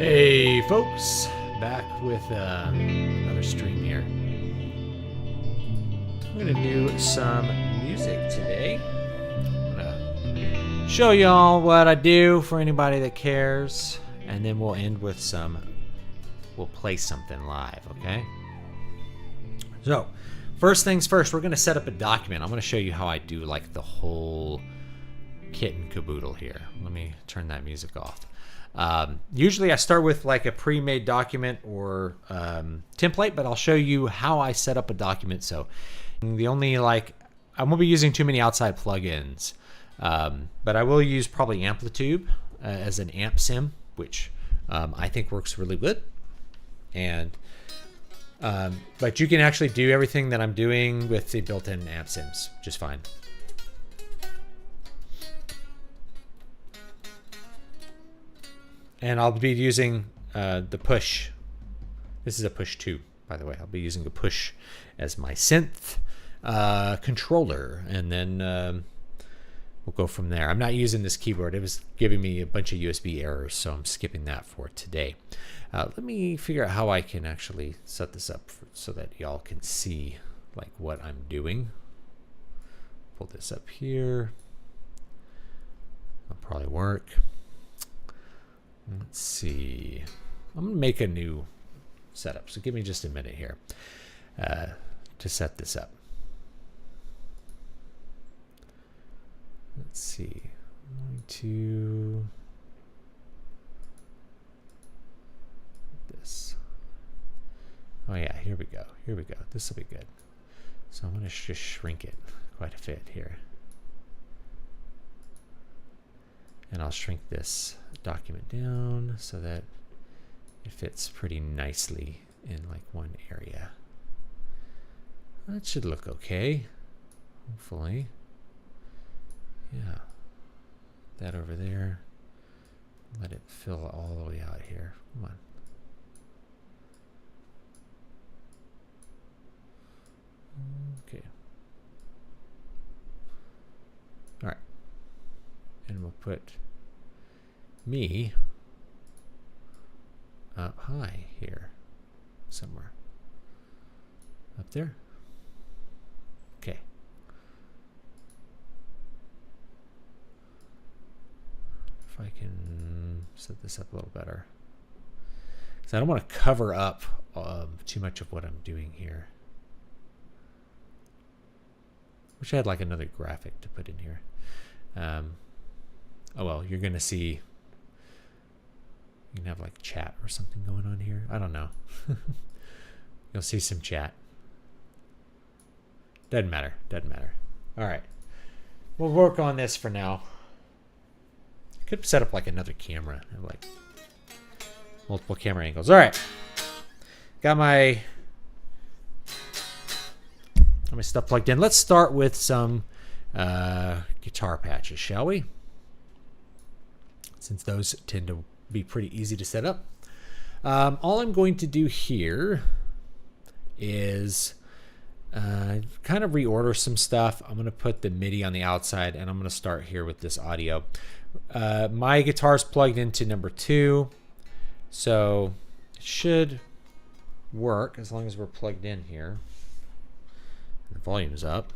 Hey folks, back with another stream here. I'm gonna do some music today. I'm gonna show y'all what I do for anybody that cares, and then we'll end with we'll play something live, okay? So, first things first, we're gonna set up a document. I'm gonna show you how I do like the whole kit and caboodle here. Let me turn that music off. Usually I start with like a pre-made document or template, but I'll show you how I set up a document. So the only I won't be using too many outside plugins, but I will use probably Amplitude as an amp sim, which I think works really good. And but you can actually do everything that I'm doing with the built-in amp sims just fine. And I'll be using the push. This is a push 2, by the way. I'll be using a push as my synth controller, and then we'll go from there. I'm not using this keyboard. It was giving me a bunch of USB errors, so I'm skipping that for today. Let me figure out how I can actually set this up so that y'all can see like what I'm doing. Pull this up here. That'll probably work. Let's see. I'm going to make a new setup, so give me just a minute here to set this up. Let's see. I'm going to this. Oh yeah, here we go. Here we go. This will be good. So I'm going to just shrink it quite a bit here. And I'll shrink this document down so that it fits pretty nicely in like one area. That should look okay, hopefully. Yeah, that over there. Let it fill all the way out here. Come on. Okay. All right. And we'll put me up high here somewhere. Up there. Okay. If I can set this up a little better. So I don't want to cover up too much of what I'm doing here. Wish I had like another graphic to put in here. Oh well, you're gonna see. You can have like chat or something going on here. I don't know. You'll see some chat. Doesn't matter. Doesn't matter. All right. We'll work on this for now. I could set up like another camera. Have like multiple camera angles. All right. Got my stuff plugged in. Let's start with some guitar patches, shall we? Since those tend to be pretty easy to set up. All I'm going to do here is kind of reorder some stuff. I'm going to put the MIDI on the outside, and I'm going to start here with this audio. My guitar's plugged into number 2, so it should work as long as we're plugged in here. The volume's up.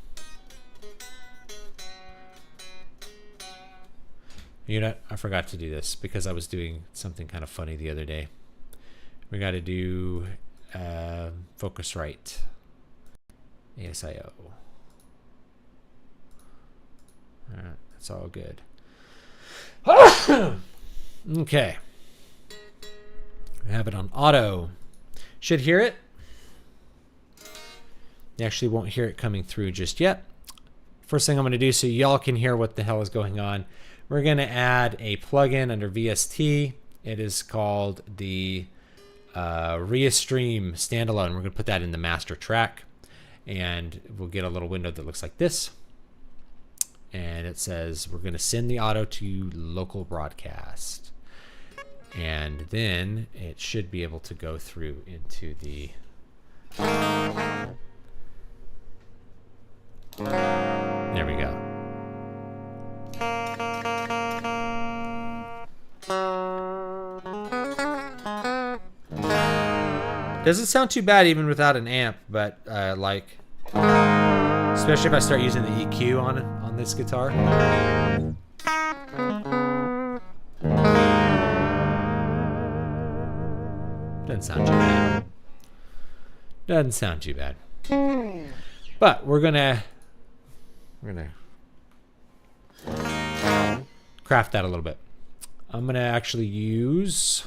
You know, I forgot to do this because I was doing something kind of funny the other day. We got to do Focusrite. ASIO. All right, that's all good. Okay. We have it on auto. Should hear it. You actually won't hear it coming through just yet. First thing I'm going to do so y'all can hear what the hell is going on, we're going to add a plugin under VST. It is called the Restream Standalone. We're going to put that in the master track, and we'll get a little window that looks like this. And it says we're going to send the auto to local broadcast. And then it should be able to go through into the... There we go. Doesn't sound too bad even without an amp, but like, especially if I start using the EQ on this guitar. Doesn't sound too bad. Doesn't sound too bad. But we're gonna craft that a little bit. I'm gonna actually use,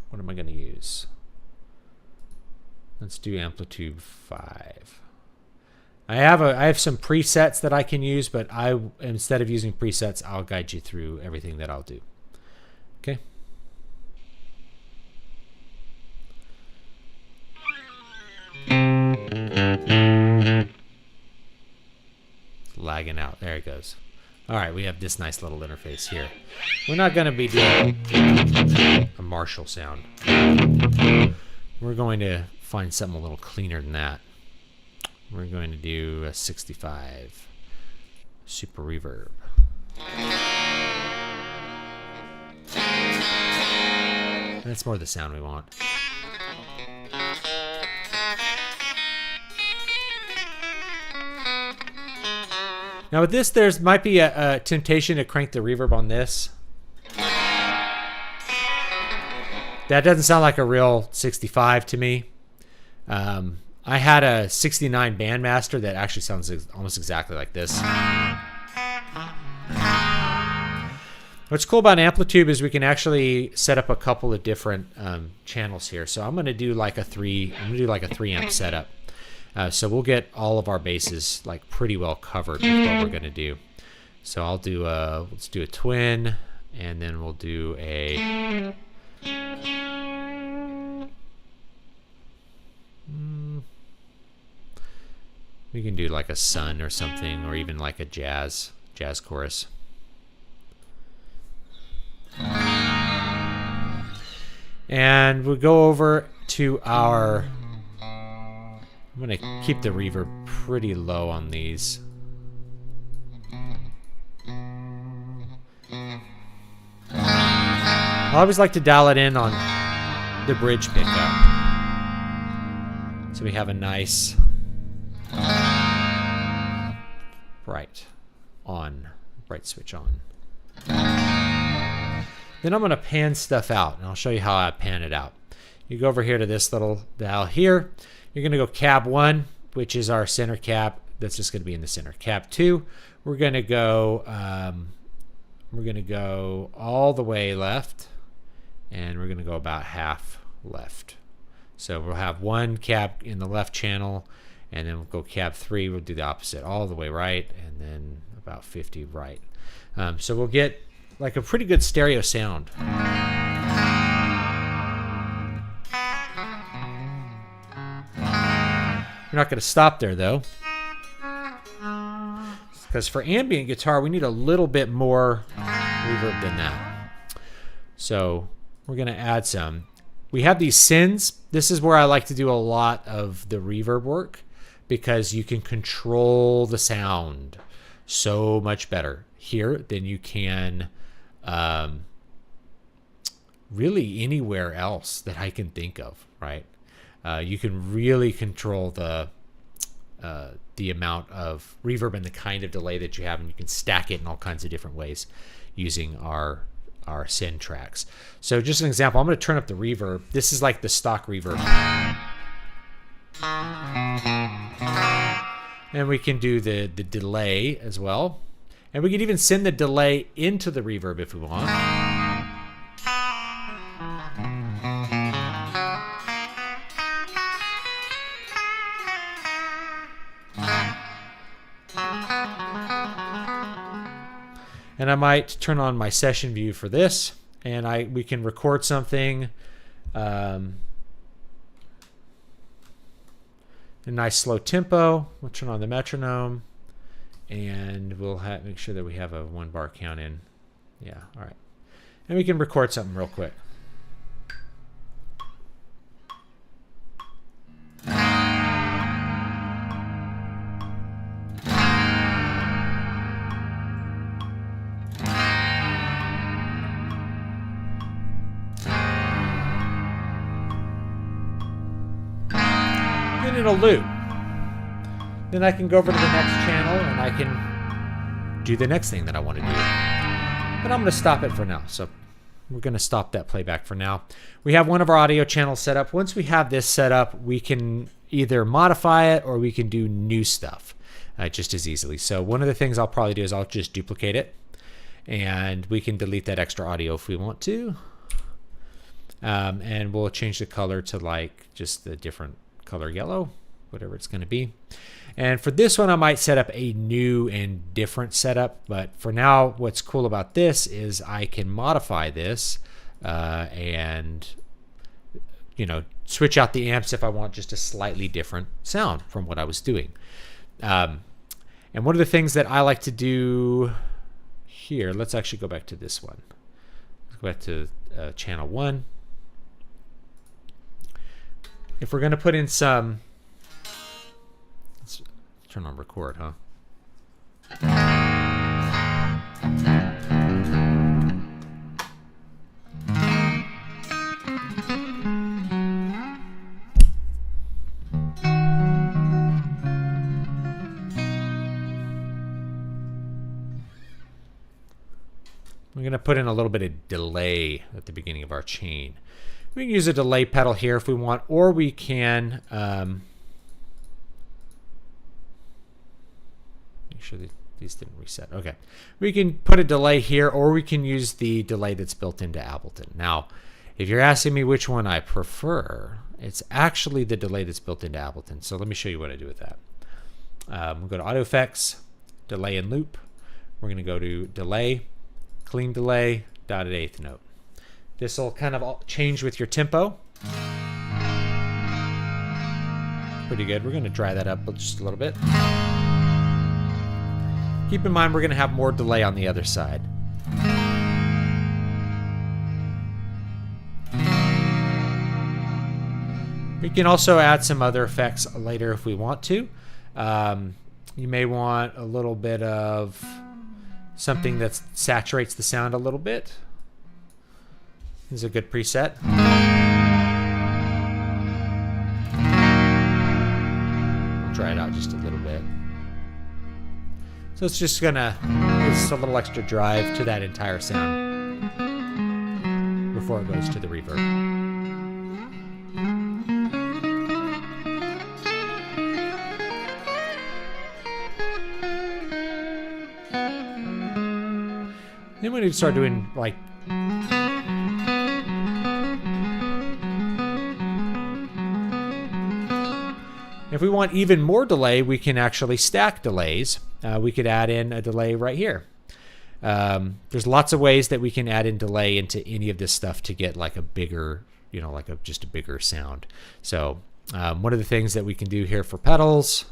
what am I gonna use? Let's do amplitude 5. I have some presets that I can use, but instead of using presets, I'll guide you through everything that I'll do. Okay. It's lagging out. There it goes. All right, we have this nice little interface here. We're not going to be doing a Marshall sound. We're going to find something a little cleaner than that. We're going to do a 65 super reverb. That's more the sound we want. Now with this, there's might be a temptation to crank the reverb on this. That doesn't sound like a real 65 to me. I had a 69 Bandmaster that actually sounds almost exactly like this. What's cool about Amplitude is we can actually set up a couple of different channels here. So I'm going to do like a 3 amp setup. So we'll get all of our bases like pretty well covered with what we're going to do. So I'll do let's do a twin, and then we'll do a we can do like a sun or something, or even like a jazz chorus. And we'll go over to our, I'm going to keep the reverb pretty low on these. I always like to dial it in on the bridge pickup, so we have a nice bright switch on. Then I'm going to pan stuff out, and I'll show you how I pan it out. You go over here to this little dial here. You're going to go cab 1, which is our center cab. That's just going to be in the center. Cab 2, we're going to go all the way left, and we're going to go about half left. So we'll have 1 cab in the left channel, and then we'll go cab 3. We'll do the opposite, all the way right, and then about 50 right. So we'll get like a pretty good stereo sound. We're not going to stop there though, because for ambient guitar we need a little bit more reverb than that. So we're going to add some. We have these sins. This is where I like to do a lot of the reverb work, because you can control the sound so much better here than you can really anywhere else that I can think of, right? You can really control the amount of reverb and the kind of delay that you have, and you can stack it in all kinds of different ways using our syn tracks. So just an example, I'm going to turn up the reverb. This is like the stock reverb. And we can do the delay as well. And we can even send the delay into the reverb if we want. And I might turn on my session view for this, and we can record something, a nice slow tempo. We'll turn on the metronome, and we'll make sure that we have a 1 bar count in. Yeah, all right. And we can record something real quick. It'll loop. Then I can go over to the next channel and I can do the next thing that I want to do. But I'm going to stop it for now. So we're going to stop that playback for now. We have one of our audio channels set up. Once we have this set up, we can either modify it or we can do new stuff just as easily. So one of the things I'll probably do is I'll just duplicate it, and we can delete that extra audio if we want to. And we'll change the color to like just the different color yellow, whatever it's going to be. And for this one, I might set up a new and different setup. But for now, what's cool about this is I can modify this and, you know, switch out the amps if I want just a slightly different sound from what I was doing. And one of the things that I like to do here, let's actually go back to this one. Let's go back to channel 1. If we're going to put in some, let's turn on record, huh? We're going to put in a little bit of delay at the beginning of our chain. We can use a delay pedal here if we want, or we can make sure that these didn't reset. Okay, we can put a delay here, or we can use the delay that's built into Ableton. Now, if you're asking me which one I prefer, it's actually the delay that's built into Ableton. So let me show you what I do with that. We'll go to Audio Effects, Delay and Loop. We're going to go to Delay, Clean Delay, dotted eighth note. This will kind of change with your tempo. Pretty good. We're going to dry that up just a little bit. Keep in mind we're going to have more delay on the other side. We can also add some other effects later if we want to. You may want a little bit of something that saturates the sound a little bit. This is a good preset. We'll try it out just a little bit. So it's just gonna give us a little extra drive to that entire sound before it goes to the reverb. Then we need to start doing like if we want even more delay, we can actually stack delays. We could add in a delay right here. There's lots of ways that we can add in delay into any of this stuff to get like a bigger, you know, like just a bigger sound. So one of the things that we can do here for pedals,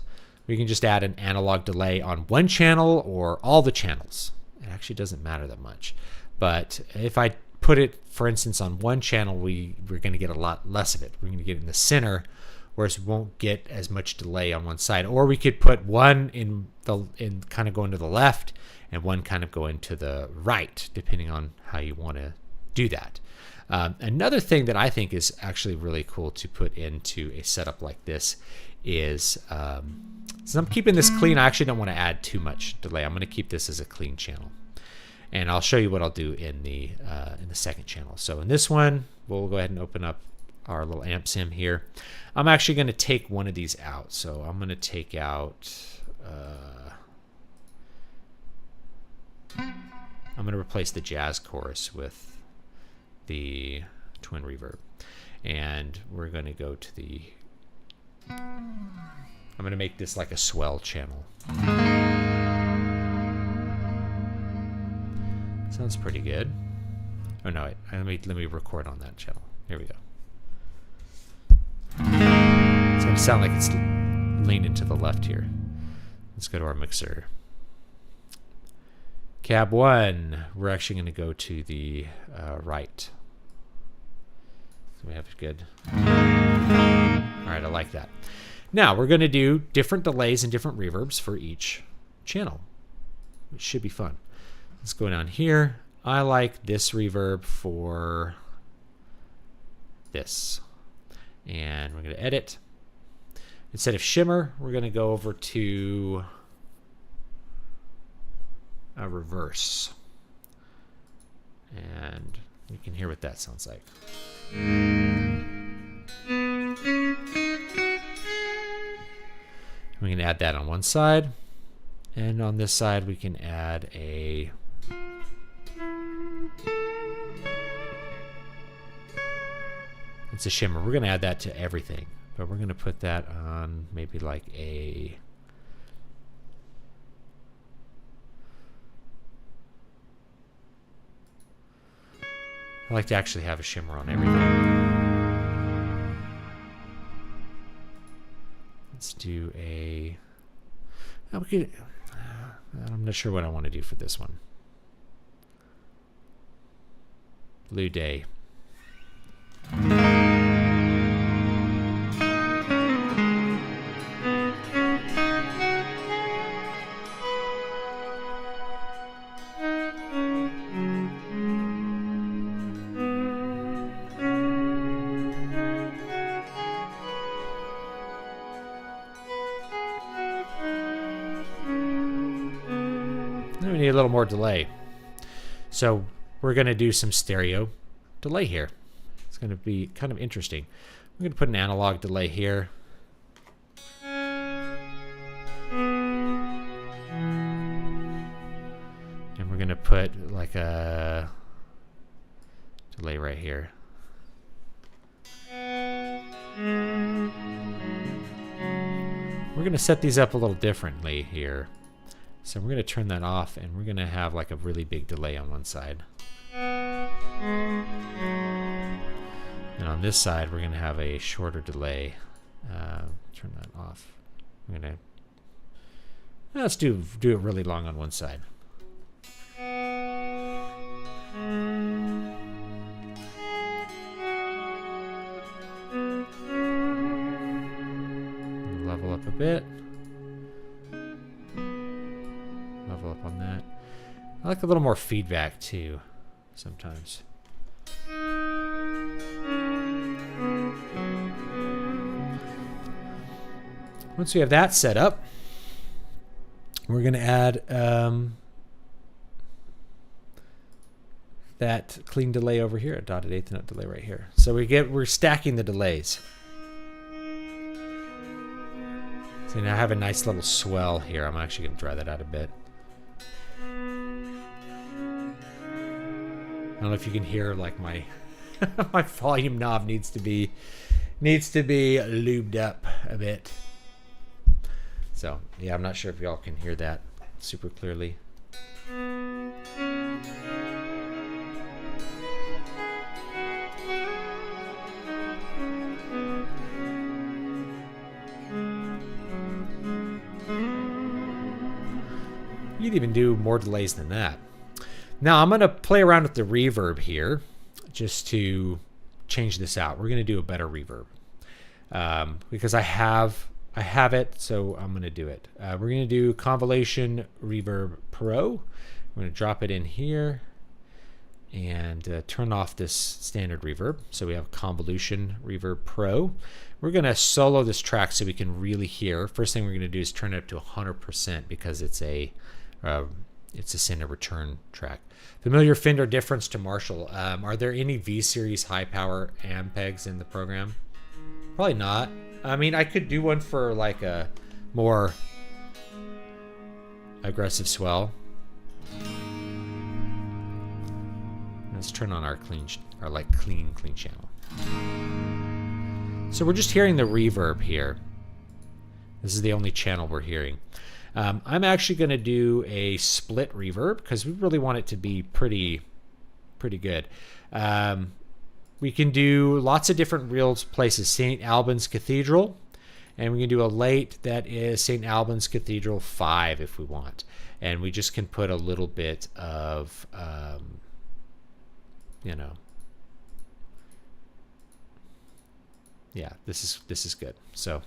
we can just add an analog delay on one channel or all the channels. It actually doesn't matter that much. But if I put it, for instance, on one channel, we're going to get a lot less of it. We're going to get it in the center, whereas we won't get as much delay on one side. Or we could put one in kind of going to the left and one kind of going to the right, depending on how you want to do that. Another thing that I think is actually really cool to put into a setup like this is, since I'm keeping this clean, I actually don't want to add too much delay. I'm going to keep this as a clean channel. And I'll show you what I'll do in the second channel. So in this one, we'll go ahead and open up our little amp sim here. I'm actually going to take one of these out. So I'm going to take out, I'm going to replace the jazz chorus with the twin reverb. And we're going to go to the, I'm going to make this like a swell channel. Sounds pretty good. Oh no, wait, let me record on that channel. Here we go. It's going to sound like it's leaning to the left here. Let's go to our mixer. Cab 1, we're actually going to go to the right. So we have it good. All right, I like that. Now we're going to do different delays and different reverbs for each channel, which should be fun. Let's go down here. I like this reverb for this. And we're going to edit. Instead of shimmer, we're going to go over to a reverse. And you can hear what that sounds like. We can add that on one side. And on this side, we can add a it's a shimmer. We're going to add that to everything, but we're going to put that on maybe like a I like to actually have a shimmer on everything. Let's do a we could, I'm not sure what I want to do for this one. Blue Day. We need a little more delay. So we're going to do some stereo delay here. It's going to be kind of interesting. We're going to put an analog delay here. And we're going to put like a delay right here. We're going to set these up a little differently here. So we're going to turn that off, and we're going to have like a really big delay on one side. And on this side, we're going to have a shorter delay. Turn that off. We're going to let's do it really long on one side. Level up a bit. Level up on that. I like a little more feedback too, sometimes. Once we have that set up, we're going to add that clean delay over here, a dotted eighth note delay right here. So we're stacking the delays. So now I have a nice little swell here. I'm actually going to dry that out a bit. don't know if you can hear like my my volume knob needs to be lubed up a bit. So yeah, I'm not sure if y'all can hear that super clearly. You'd even do more delays than that. Now I'm going to play around with the reverb here just to change this out. We're going to do a better reverb because I have it, so I'm going to do it. We're going to do Convolution Reverb Pro. I'm going to drop it in here and turn off this standard reverb. So we have Convolution Reverb Pro. We're going to solo this track so we can really hear. First thing we're going to do is turn it up to 100% because it's a send and return track. Familiar Fender difference to Marshall. Are there any V-Series high power Ampegs in the program? Probably not. I mean, I could do one for like a more aggressive swell. Let's turn on our clean channel. So we're just hearing the reverb here. This is the only channel we're hearing. I'm actually going to do a split reverb because we really want it to be pretty good. We can do lots of different real places. St. Albans Cathedral, and we can do a late that is St. Albans Cathedral 5 if we want. And we just can put a little bit of, yeah, this is good. So.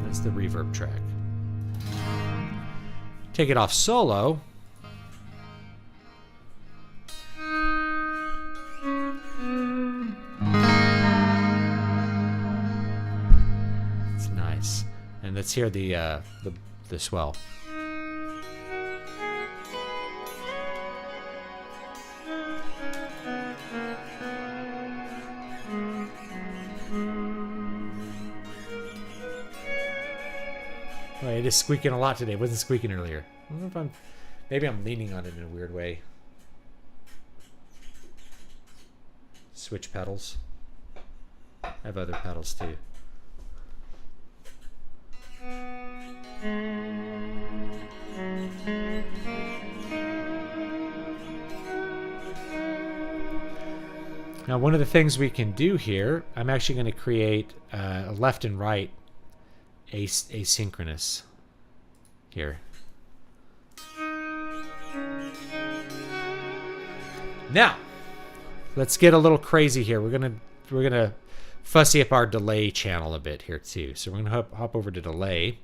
That's the reverb track. Take it off solo. It's nice. And let's hear the swell. It is squeaking a lot today. It wasn't squeaking earlier. I don't know if maybe I'm leaning on it in a weird way. Switch pedals. I have other pedals too. Now, one of the things we can do here, I'm actually going to create a left and right asynchronous here. Now, let's get a little crazy here. We're gonna fussy up our delay channel a bit here too. So we're gonna hop over to delay,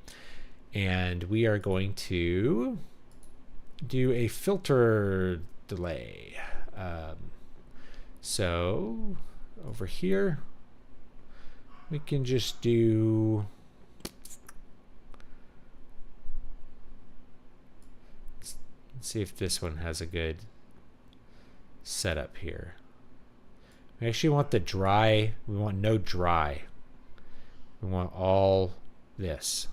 and we are going to do a filter delay. So over here, we can just do. Let's see if this one has a good setup here. We actually want the dry. We want no dry. We want all this.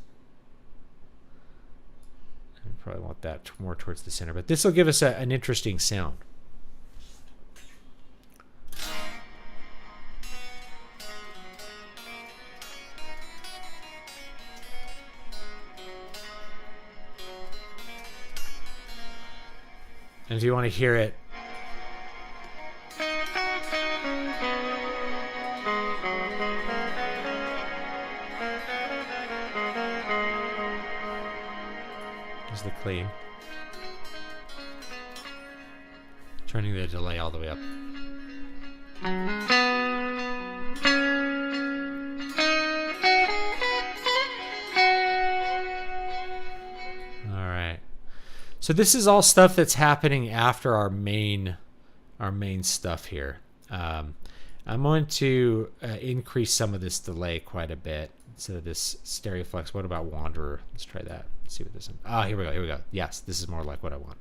And probably want that more towards the center, but this will give us an interesting sound. And if you want to hear it, there's the clean. Turning the delay all the way up. So this is all stuff that's happening after our main stuff here. I'm going to increase some of this delay quite a bit instead of this stereo flex. What about Wanderer? Let's try that. Let's see what this is. Ah, here we go. Yes, this is more like what I want.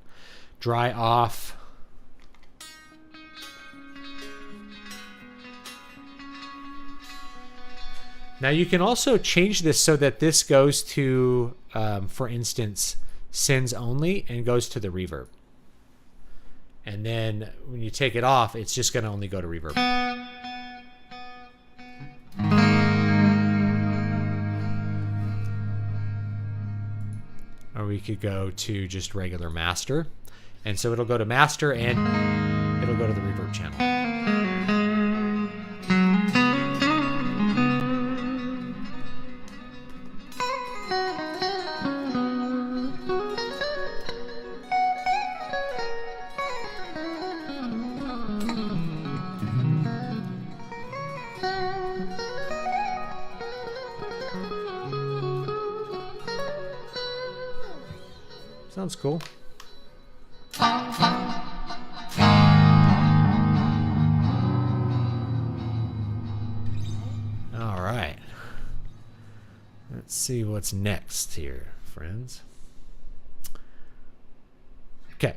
Dry off. Now you can also change this so that this goes to, for instance, sends only and goes to the reverb. And then when you take it off, it's just going to only go to reverb. Or we could go to just regular master. And so it'll go to master and it'll go to the reverb channel. Sounds cool. All right. Let's see what's next here, friends. Okay.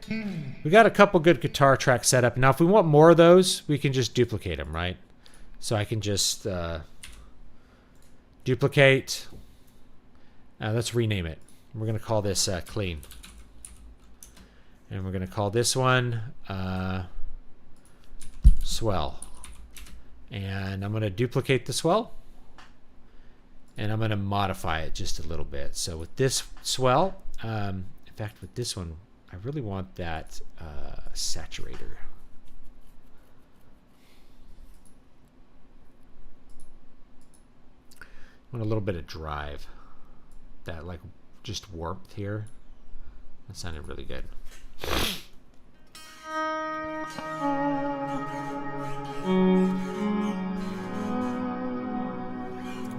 We got a couple good guitar tracks set up. Now, if we want more of those, we can just duplicate them, right? So I can just duplicate. Let's rename it. We're going to call this clean. And we're going to call this one swell. And I'm going to duplicate the swell. And I'm going to modify it just a little bit. So with this swell, in fact, with this one, I really want that saturator. I want a little bit of drive. That like just warmth here. That sounded really good. Yeah,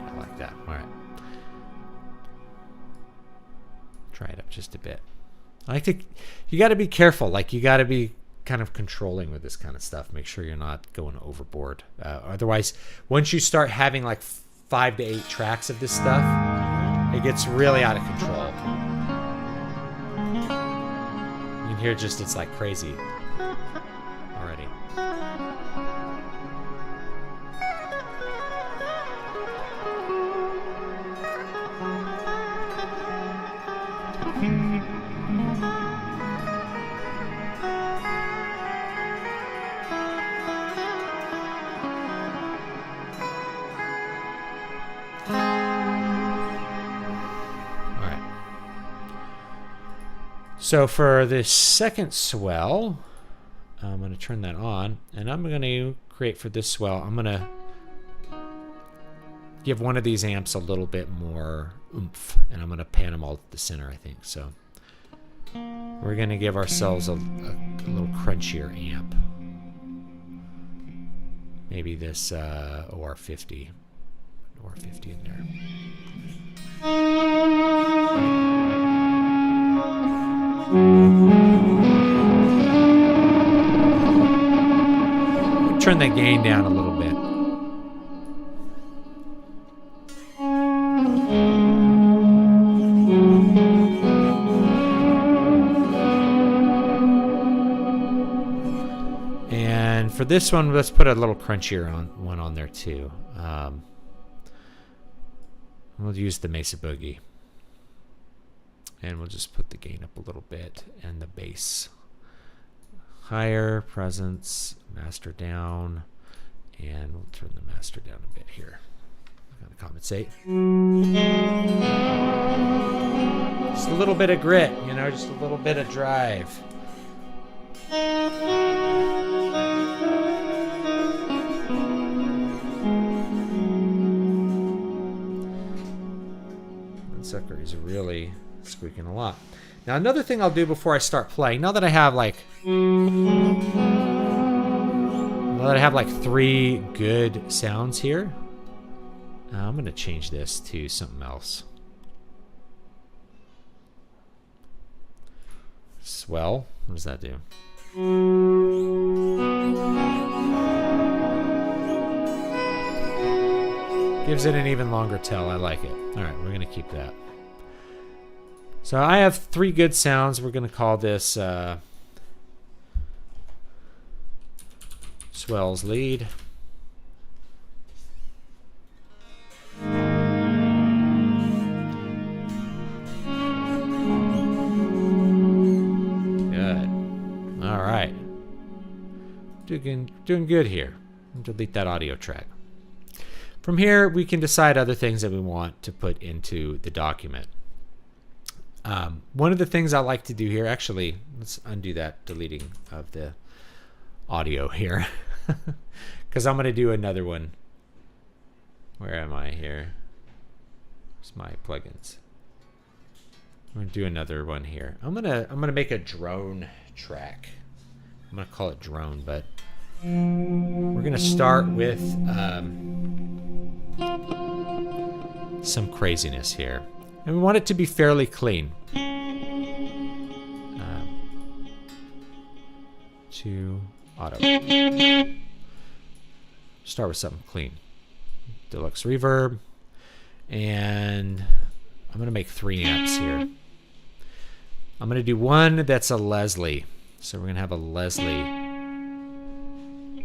I like that. All right. Try it up just a bit. I like to. You got to be careful. Like you got to be kind of controlling with this kind of stuff. Make sure you're not going overboard. Otherwise, once you start having like 5 to 8 tracks of this stuff, it gets really out of control. You can hear just it's like crazy already. So for this second swell, I'm going to turn that on, and I'm going to create for this swell, I'm going to give one of these amps a little bit more oomph, and I'm going to pan them all to the center, I think. So we're going to give ourselves a little crunchier amp. Maybe this OR50 in there. Turn the gain down a little bit. And for this one, let's put a little crunchier one on there too. We'll use the Mesa Boogie. And we'll just put the gain up a little bit and the bass higher, presence, master down, and we'll turn the master down a bit here. Kind of compensate. Just a little bit of grit, you know, just a little bit of drive. 1 sucker is really squeaking a lot. Now another thing I'll do before I start playing, now that I have like 3 good sounds here, I'm going to change this to something else. Swell. What does that do? Gives it an even longer tell. I like it. All right, we're going to keep that. So I have 3 good sounds. We're going to call this Swell's lead. doing good here. Delete that audio track. From here, we can decide other things that we want to put into the document. One of the things I like to do here, actually, let's undo that deleting of the audio here, because I'm going to do another one. Where am I here? Where's my plugins? I'm going to do another one here. I'm gonna make a drone track. I'm going to call it drone, but we're going to start with some craziness here. And we want it to be fairly clean. To auto. Start with something clean. Deluxe reverb. And I'm going to make 3 amps here. I'm going to do one that's a Leslie. So we're going to have a Leslie.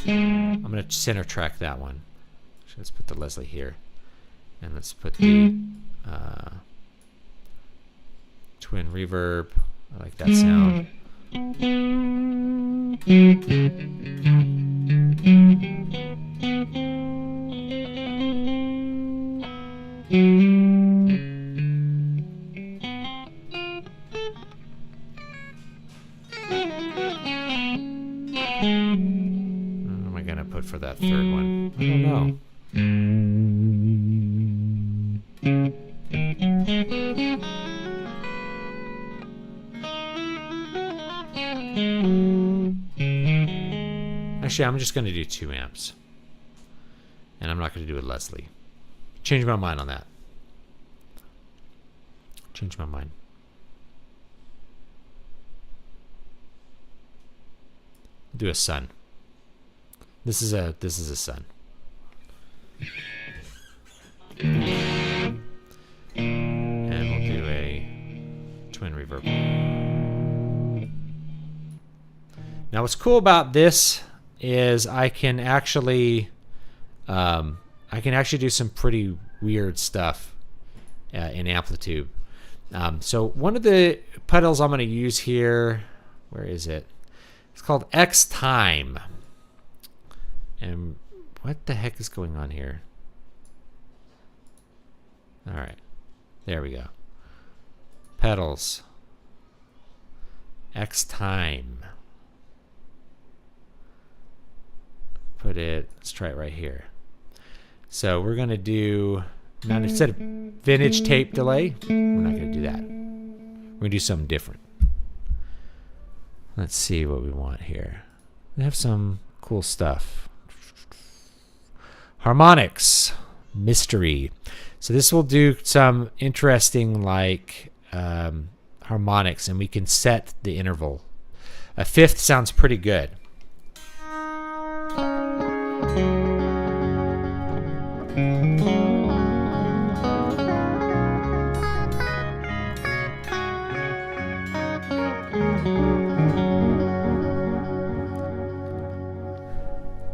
I'm going to center track that one. So let's put the Leslie here. And let's put the twin reverb. I like that sound. What am I gonna put for that third one? I don't know. Actually, I'm just going to do 2 amps. And I'm not going to do a Leslie. Change my mind on that. Change my mind. Do a sun. This is a sun. And we'll do a twin reverb. Now what's cool about this is I can actually do some pretty weird stuff in Amplitude. So one of the pedals I'm going to use here, where is it? It's called X Time. And what the heck is going on here? All right, there we go. Pedals. X Time. Put it, let's try it right here. So we're going to do, now instead of vintage tape delay, we're not going to do that. We're going to do something different. Let's see what we want here. We have some cool stuff. Harmonics, mystery. So this will do some interesting like harmonics, and we can set the interval. A 5th sounds pretty good.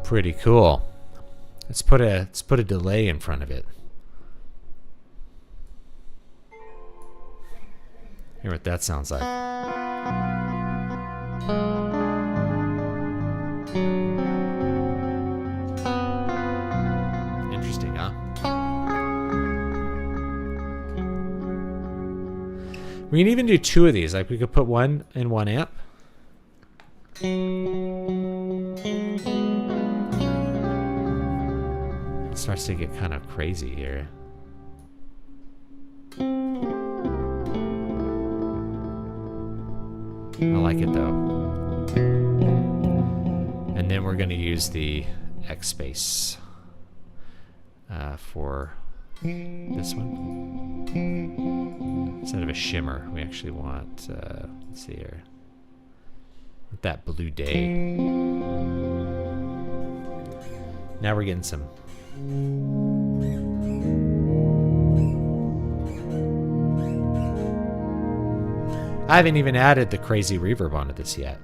Pretty cool. Let's put a delay in front of it. Hear what that sounds like. Interesting, huh? We can even do 2 of these. Like we could put one in 1 amp. It starts to get kind of crazy here. I like it though. And then we're going to use the X space for this one. Instead of a shimmer, we actually want, let's see here, that blue day. Now we're getting some. I haven't even added the crazy reverb onto this yet.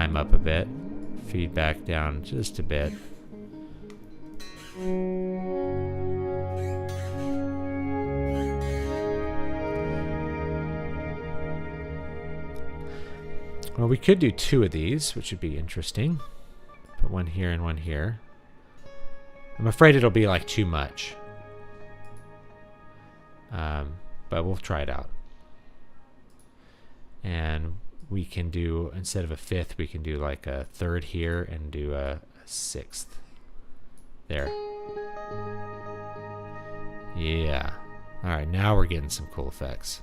climb up a bit. Feedback down just a bit. Well, we could do 2 of these, which would be interesting. Put one here and one here. I'm afraid it'll be like too much. But we'll try it out. And we can do, instead of a 5th, we can do like a 3rd here and do a 6th. There. Yeah. Alright, now we're getting some cool effects.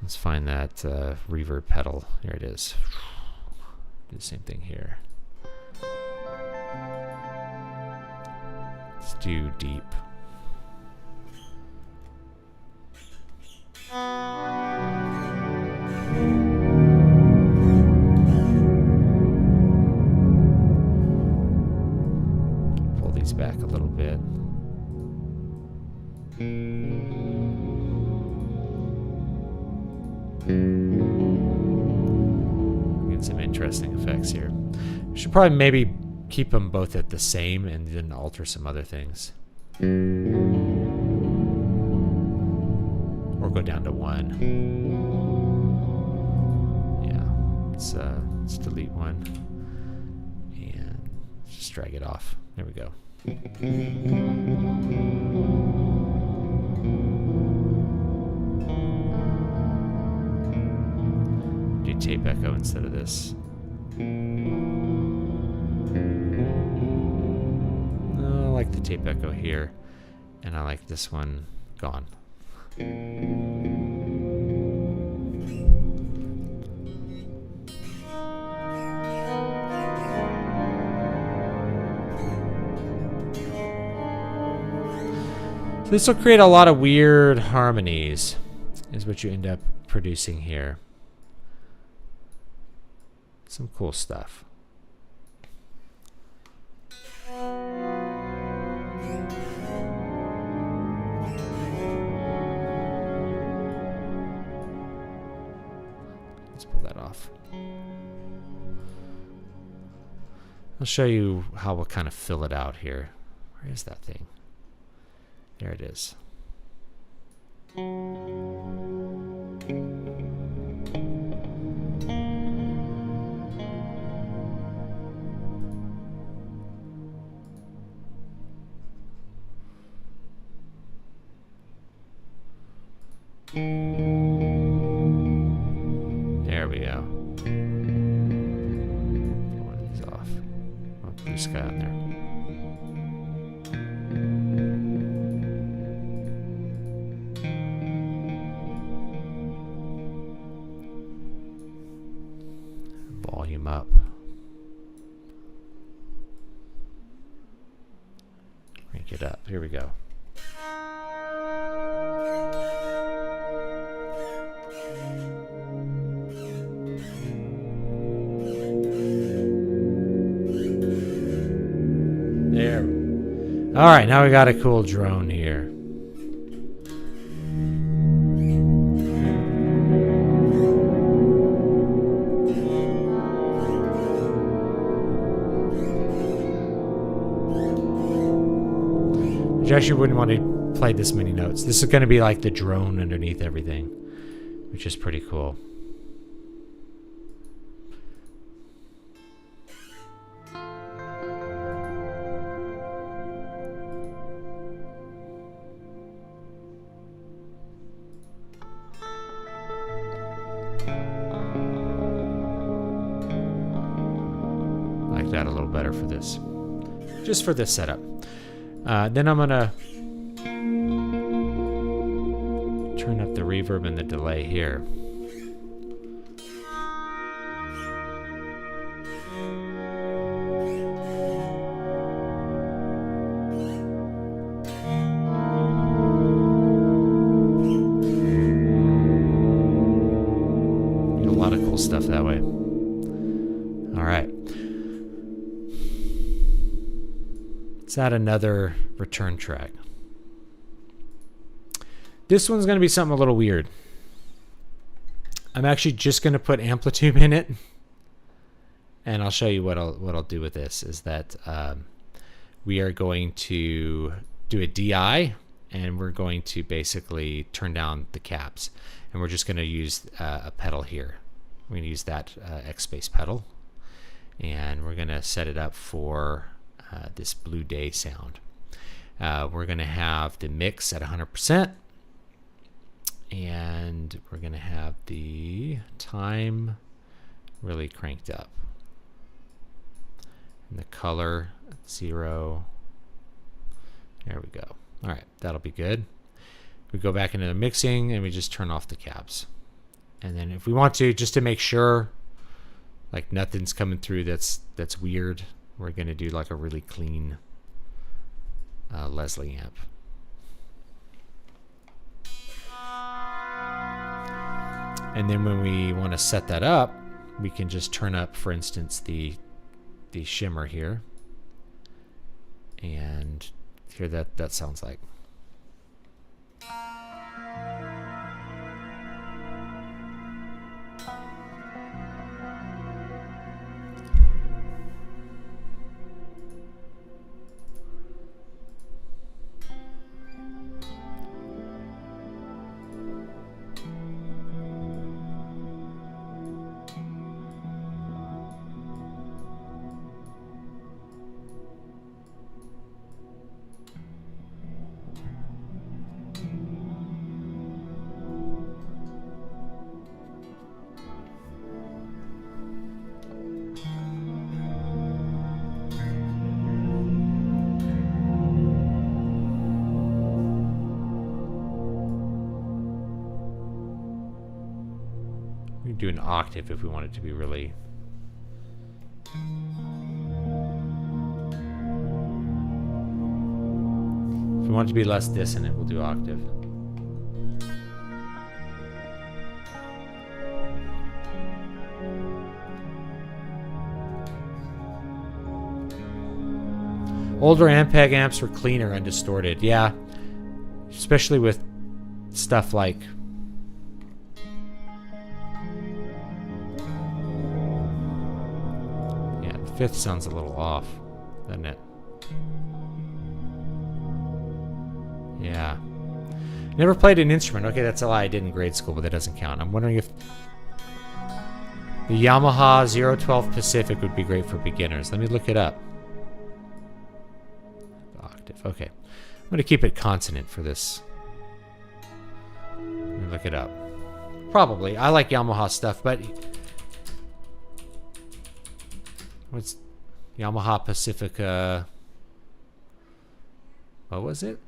Let's find that reverb pedal. Here it is. Do the same thing here. Let's do deep. Pull these back a little bit. Get some interesting effects here. We should probably maybe keep them both at the same and then alter some other things. Or go down to 1. Yeah, let's delete 1 and just drag it off. There we go. Do tape echo instead of this. I like the tape echo here, and I like this one gone. So this will create a lot of weird harmonies, is what you end up producing here. Some cool stuff. Let's pull that off. I'll show you how we'll kind of fill it out here. Where is that thing? There it is. There we go. Get one of these off. Oh, blue sky on there. Volume up. Crank it up. Here we go. There. All right, now we got a cool drone here. You actually wouldn't want to play this many notes. This is going to be like the drone underneath everything, which is pretty cool. I like that a little better for this. Just for this setup. Then I'm gonna turn up the reverb and the delay here. Get a lot of cool stuff that way. All right. Let's add another return track. This one's going to be something a little weird. I'm actually just going to put Amplitude in it and I'll show you what I'll do with this is that we are going to do a DI, and we're going to basically turn down the caps, and we're just going to use a pedal here. We're going to use that X bass pedal, and we're going to set it up for this Blue Day sound. We're going to have the mix at 100%, and we're going to have the time really cranked up, and the color 0. There we go. All right, that'll be good. We go back into the mixing, and we just turn off the cabs. And then if we want to, just to make sure like nothing's coming through that's weird, we're going to do like a really clean Leslie amp. And then when we want to set that up, we can just turn up, for instance, the shimmer here, and hear that sounds like. We can do an octave if we want it to be really. If we want it to be less dissonant, we'll do octave. Older Ampeg amps were cleaner and distorted. Yeah, especially with stuff like fifth sounds a little off, doesn't it? Yeah. Never played an instrument. Okay, that's a lie. I did in grade school, but that doesn't count. I'm wondering if the Yamaha 012 Pacific would be great for beginners. Let me look it up. Octave. Okay. I'm going to keep it consonant for this. Let me look it up. Probably. I like Yamaha stuff, but what's Yamaha Pacifica? What was it?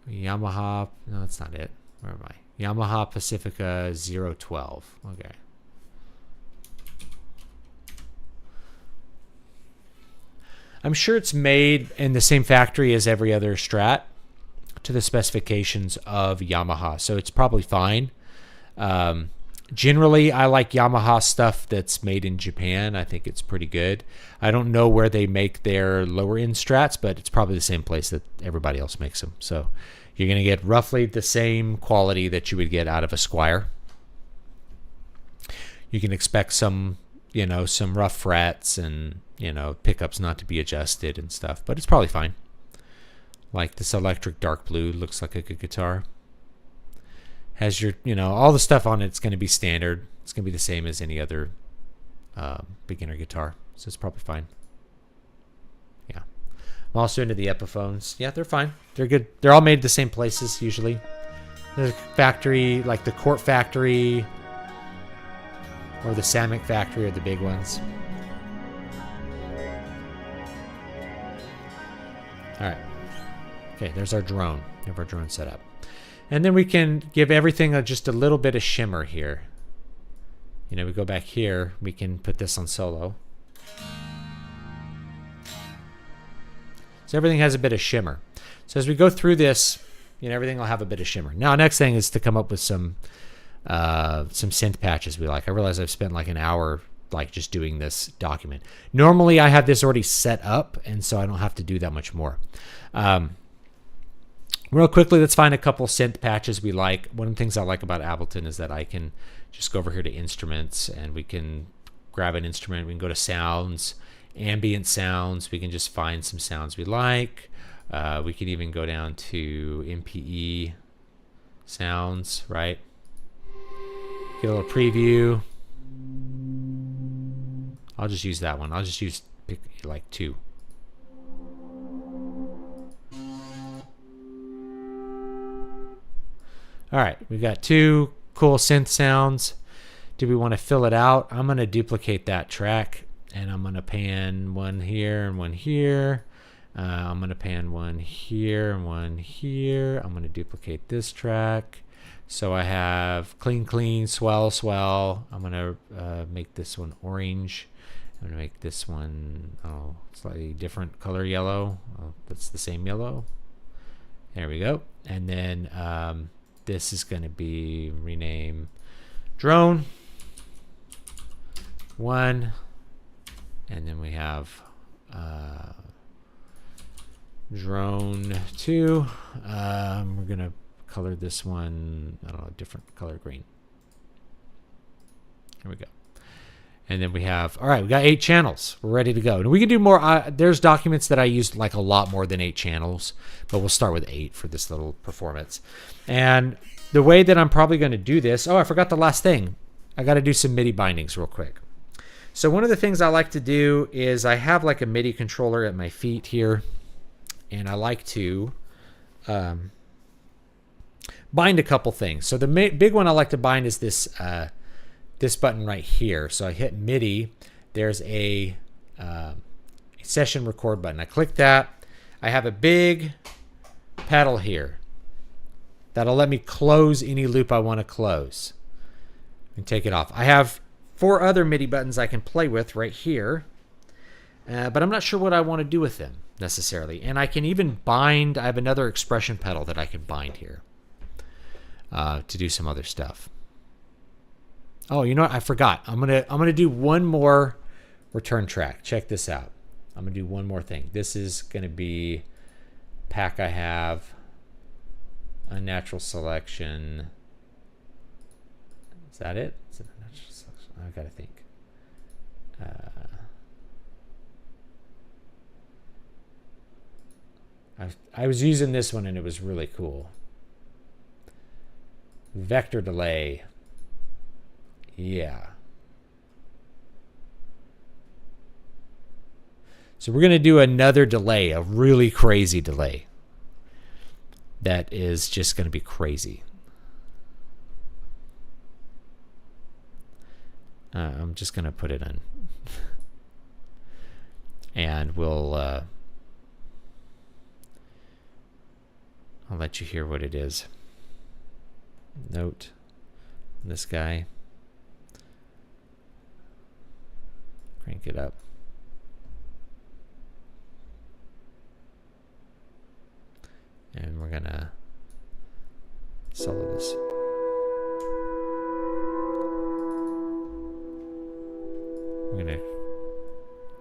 Yamaha. No, that's not it. Where am I? Yamaha Pacifica 012. Okay. I'm sure it's made in the same factory as every other Strat to the specifications of Yamaha, so it's probably fine. Generally, I like Yamaha stuff that's made in Japan. I think it's pretty good. I don't know where they make their lower end Strats, but it's probably the same place that everybody else makes them. So you're going to get roughly the same quality that you would get out of a Squier. You can expect some, some rough frets and, pickups not to be adjusted and stuff, but it's probably fine. Like this electric dark blue looks like a good guitar. Has your, all the stuff on it's going to be standard. It's going to be the same as any other beginner guitar. So it's probably fine. Yeah. I'm also into the Epiphones. Yeah, they're fine. They're good. They're all made the same places usually. The factory, like the Court factory or the Samick factory are the big ones. All right. Okay, there's our drone. We have our drone set up. And then we can give everything just a little bit of shimmer here. We go back here. We can put this on solo. So everything has a bit of shimmer. So as we go through this, everything will have a bit of shimmer. Now, next thing is to come up with some synth patches we like. I realize I've spent like an hour just doing this document. Normally, I have this already set up, and so I don't have to do that much more. Real quickly, let's find a couple synth patches we like. One of the things I like about Ableton is that I can just go over here to instruments and we can grab an instrument. We can go to sounds, ambient sounds. We can just find some sounds we like. We can even go down to MPE sounds, right? Get a little preview. I'll just use that one. I'll just use pick like 2. All right, we've got 2 cool synth sounds. Do we want to fill it out? I'm going to duplicate that track, and I'm going to pan one here and one here. I'm going to pan one here and one here. I'm going to duplicate this track. So I have clean, clean, swell, swell. I'm going to make this one orange. I'm going to make this one slightly different color yellow. That's the same yellow. There we go. And then this is going to be rename drone 1, and then we have drone 2. We're going to color this one, I don't know, a different color green. Here we go. And then we have, all right, we got 8 channels. We're ready to go. And we can do more. There's documents that I use like a lot more than 8 channels, but we'll start with 8 for this little performance. And the way that I'm probably going to do this, I forgot the last thing. I got to do some MIDI bindings real quick. So one of the things I like to do is I have like a MIDI controller at my feet here, and I like to bind a couple things. So the big one I like to bind is this this button right here. So I hit MIDI. There's a session record button. I click that. I have a big pedal here that'll let me close any loop I want to close and take it off. I have 4 other MIDI buttons I can play with right here, but I'm not sure what I want to do with them necessarily. And I can even bind. I have another expression pedal that I can bind here to do some other stuff. Oh, you know what? I forgot. I'm gonna do one more return track. Check this out. I'm gonna do one more thing. This is gonna be pack I have, unnatural selection. Is that it? Is it unnatural selection? I gotta think. I was using this one and it was really cool. Vector delay. Yeah. So we're going to do another delay, a really crazy delay. That is just going to be crazy. I'm just going to put it in. And we'll I'll let you hear what it is. Note this guy. Crank it up. And we're gonna solo this. We're gonna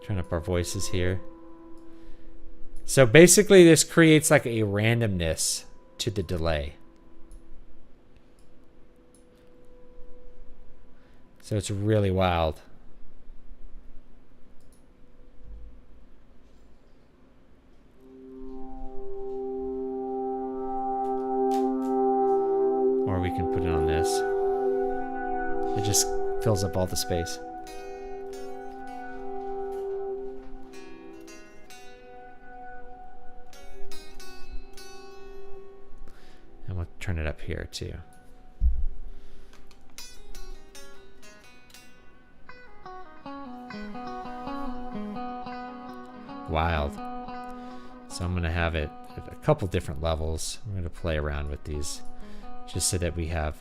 turn up our voices here. So basically this creates like a randomness to the delay. So it's really wild. Or we can put it on this. It just fills up all the space. And we'll turn it up here too. Wild. So I'm going to have it at a couple different levels. I'm going to play around with these just so that we have,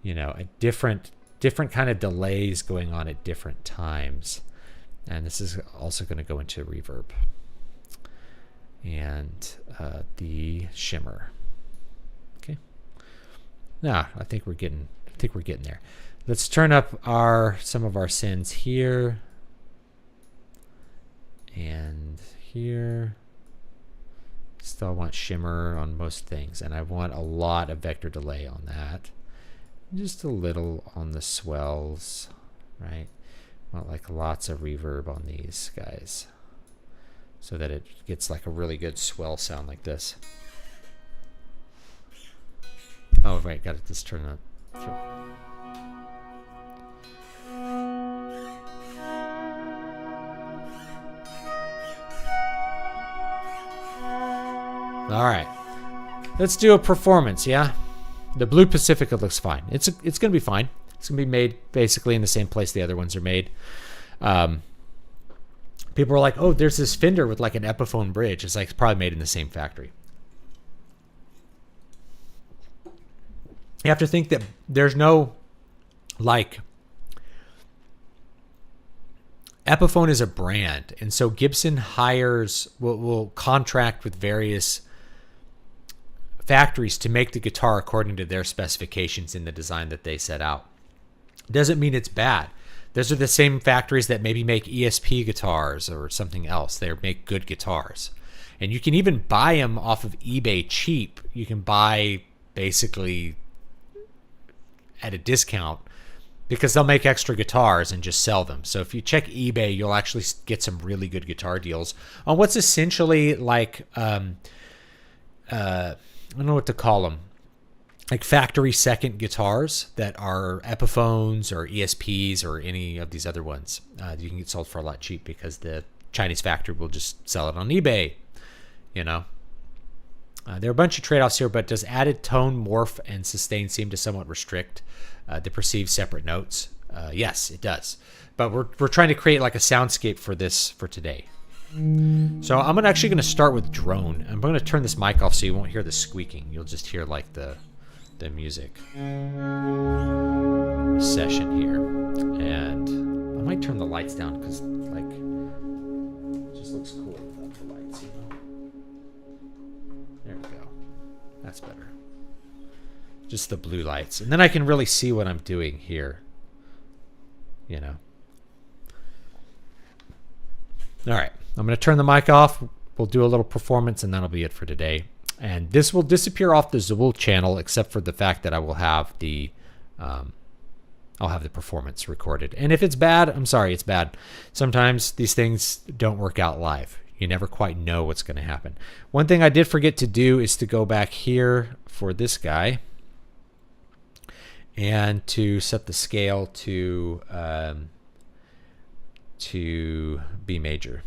you know, a different kind of delays going on at different times. And this is also going to go into reverb and the shimmer. Okay. Now I think we're getting there. Let's turn up some of our sends here. And here, Still want shimmer on most things, and I want a lot of vector delay on that. Just a little on the swells, right? I want like lots of reverb on these guys so that it gets like a really good swell sound like this. Oh, right, got to just turn up. All right, let's do a performance, yeah? The Blue Pacifica looks fine. It's going to be fine. It's going to be made basically in the same place the other ones are made. People are like, oh, there's this Fender with like an Epiphone bridge. It's like it's probably made in the same factory. You have to think that there's no, like, Epiphone is a brand, and so Gibson will contract with various factories to make the guitar according to their specifications in the design that they set out. Doesn't mean it's bad. Those are the same factories that maybe make ESP guitars or something else. They make good guitars. And you can even buy them off of eBay cheap. You can buy basically at a discount because they'll make extra guitars and just sell them. So if you check eBay, you'll actually get some really good guitar deals on what's essentially like, I don't know what to call them, like factory second guitars that are Epiphones or ESPs or any of these other ones. You can get sold for a lot cheap because the Chinese factory will just sell it on eBay, you know. There are a bunch of trade-offs here, but does added tone, morph, and sustain seem to somewhat restrict the perceived separate notes? Yes, it does. But we're trying to create like a soundscape for this for today. So I'm actually going to start with drone. I'm going to turn this mic off so you won't hear the squeaking. You'll just hear like the music session here. And I might turn the lights down because like it just looks cool without the lights, you know. There we go. That's better. Just the blue lights. And then I can really see what I'm doing here. You know. All right. I'm going to turn the mic off. We'll do a little performance and that'll be it for today. And this will disappear off the Zool channel except for the fact that I will have the I'll have the performance recorded. And if it's bad, I'm sorry, it's bad. Sometimes these things don't work out live. You never quite know what's going to happen. One thing I did forget to do is to go back here for this guy and to set the scale to B major.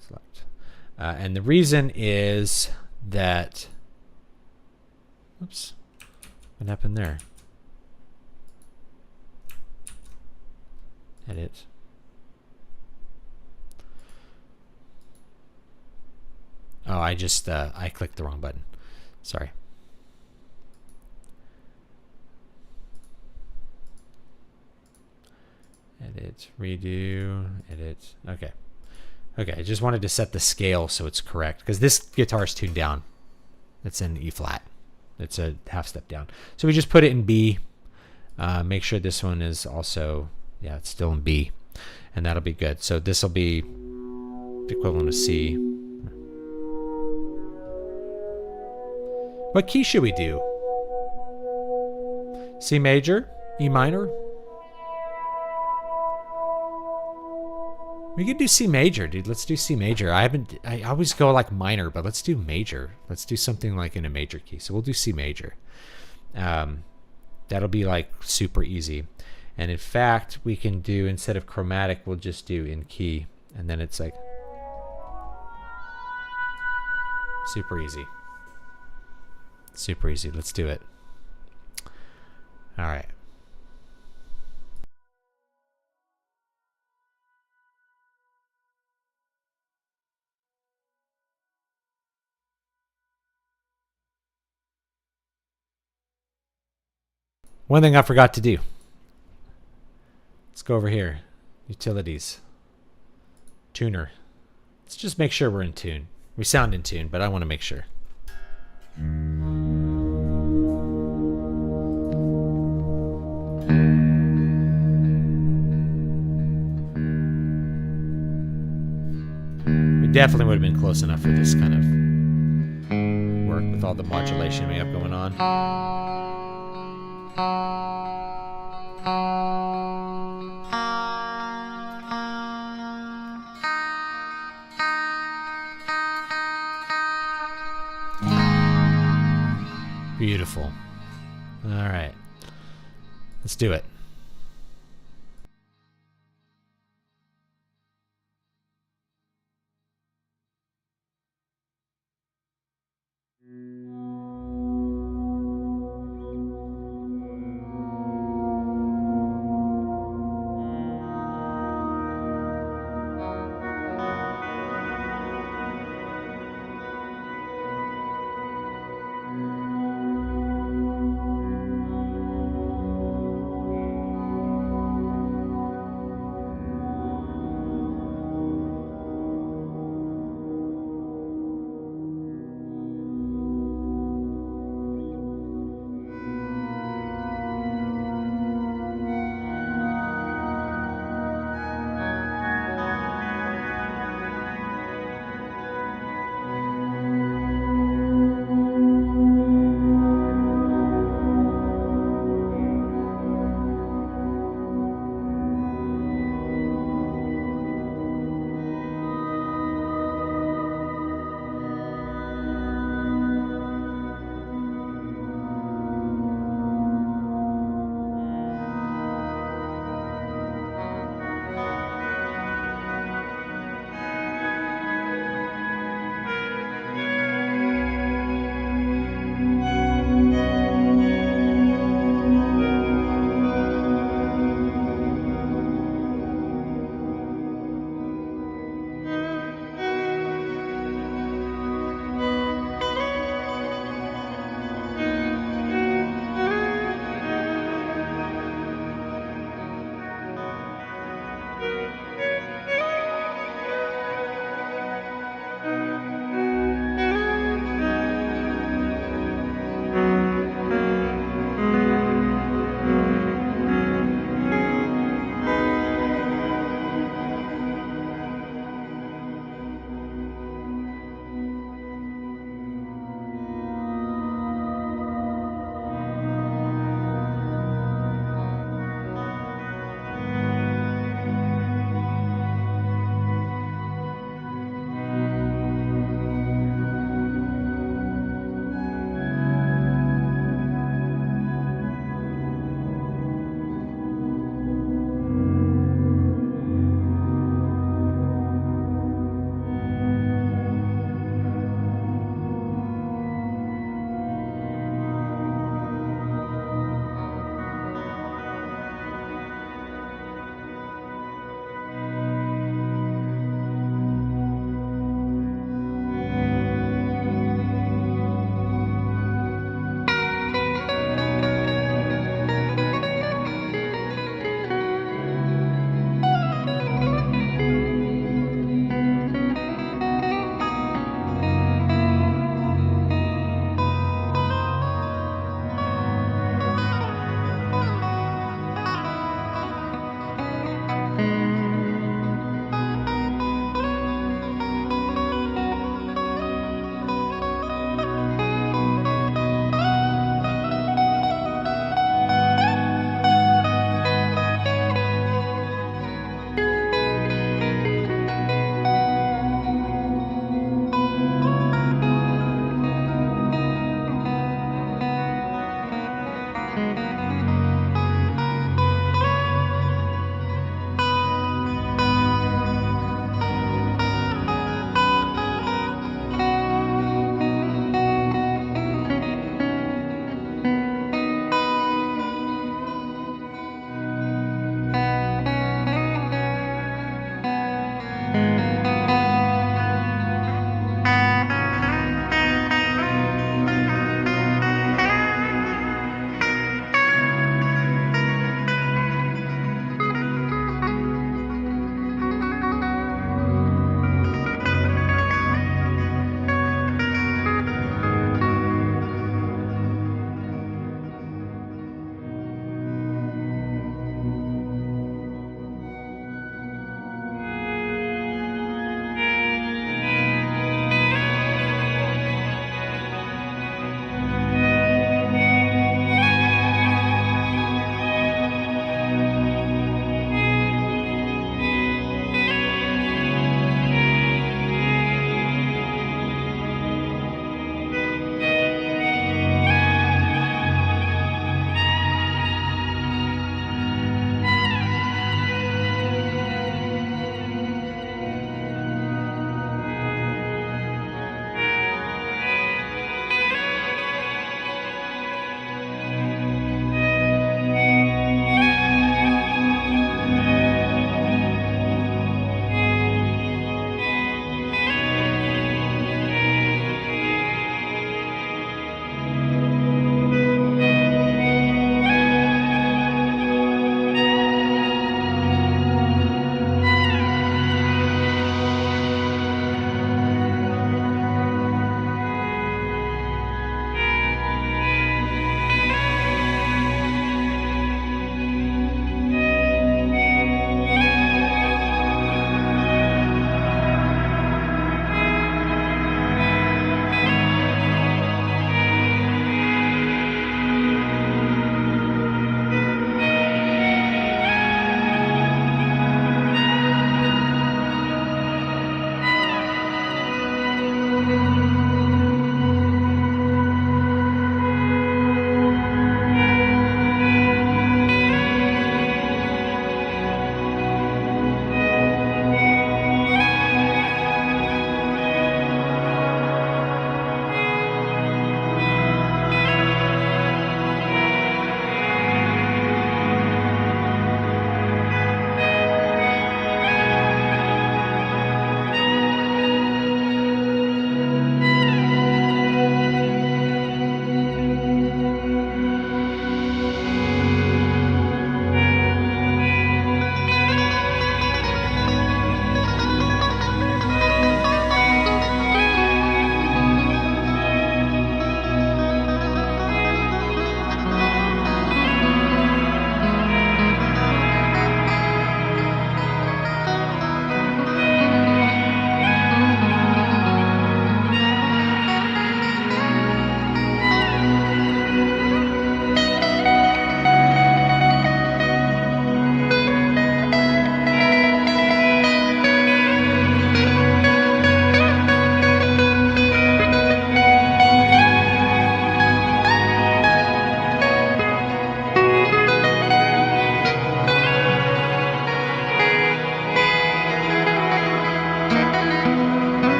Select. And the reason is that, oops, what happened there? Edit. Oh, I just I clicked the wrong button. Sorry. Edit, redo, edit. Okay. Okay, I just wanted to set the scale so it's correct because this guitar is tuned down. It's in E flat. It's a half step down. So we just put it in B. Make sure this one is also, yeah, it's still in B. And that'll be good. So this will be the equivalent of C. What key should we do? C major? E minor? We could do C major, dude. Let's do C major. I always go like minor, but let's do major. Let's do something like in a major key. So we'll do C major. That'll be like super easy. And in fact, we can do, instead of chromatic, we'll just do in key. And then it's like super easy. Super easy. Let's do it. All right. One thing I forgot to do. Let's go over here. Utilities. Tuner. Let's just make sure we're in tune. We sound in tune, but I want to make sure. definitely would have been close enough for this kind of work with all the modulation we have going on. Beautiful. All right. Let's do it.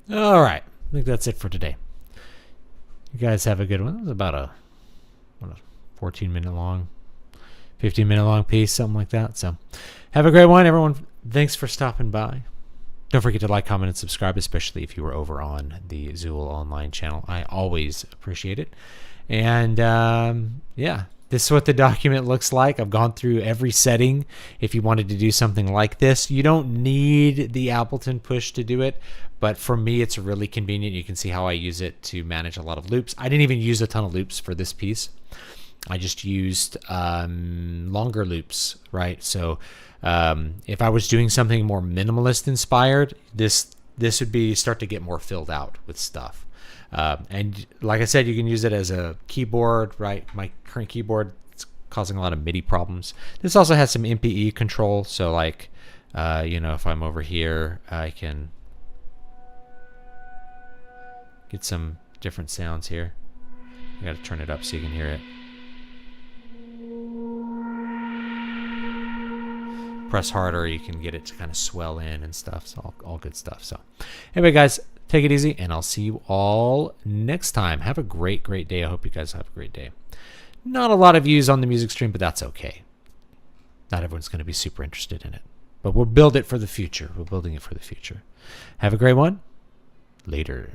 All right. I think that's it for today. You guys have a good one. It was about a 14-minute long, 15-minute long piece, something like that. So have a great one, everyone. Thanks for stopping by. Don't forget to like, comment, and subscribe, especially if you were over on the Zool Online channel. I always appreciate it. And yeah, this is what the document looks like. I've gone through every setting. If you wanted to do something like this, you don't need the Ableton push to do it. But for me, it's really convenient. You can see how I use it to manage a lot of loops. I didn't even use a ton of loops for this piece. I just used longer loops, right? So if I was doing something more minimalist inspired, this would be start to get more filled out with stuff. And like I said, you can use it as a keyboard, right? My current keyboard is causing a lot of MIDI problems. This also has some MPE control. So like, if I'm over here, I can get some different sounds here. You got to turn it up so you can hear it. Press harder, you can get it to kind of swell in and stuff. So all good stuff. So anyway, guys, take it easy, and I'll see you all next time. Have a great day. I hope you guys have a great day. Not a lot of views on the music stream, but that's okay. Not everyone's going to be super interested in it. But we'll build it for the future. We're building it for the future. Have a great one. Later.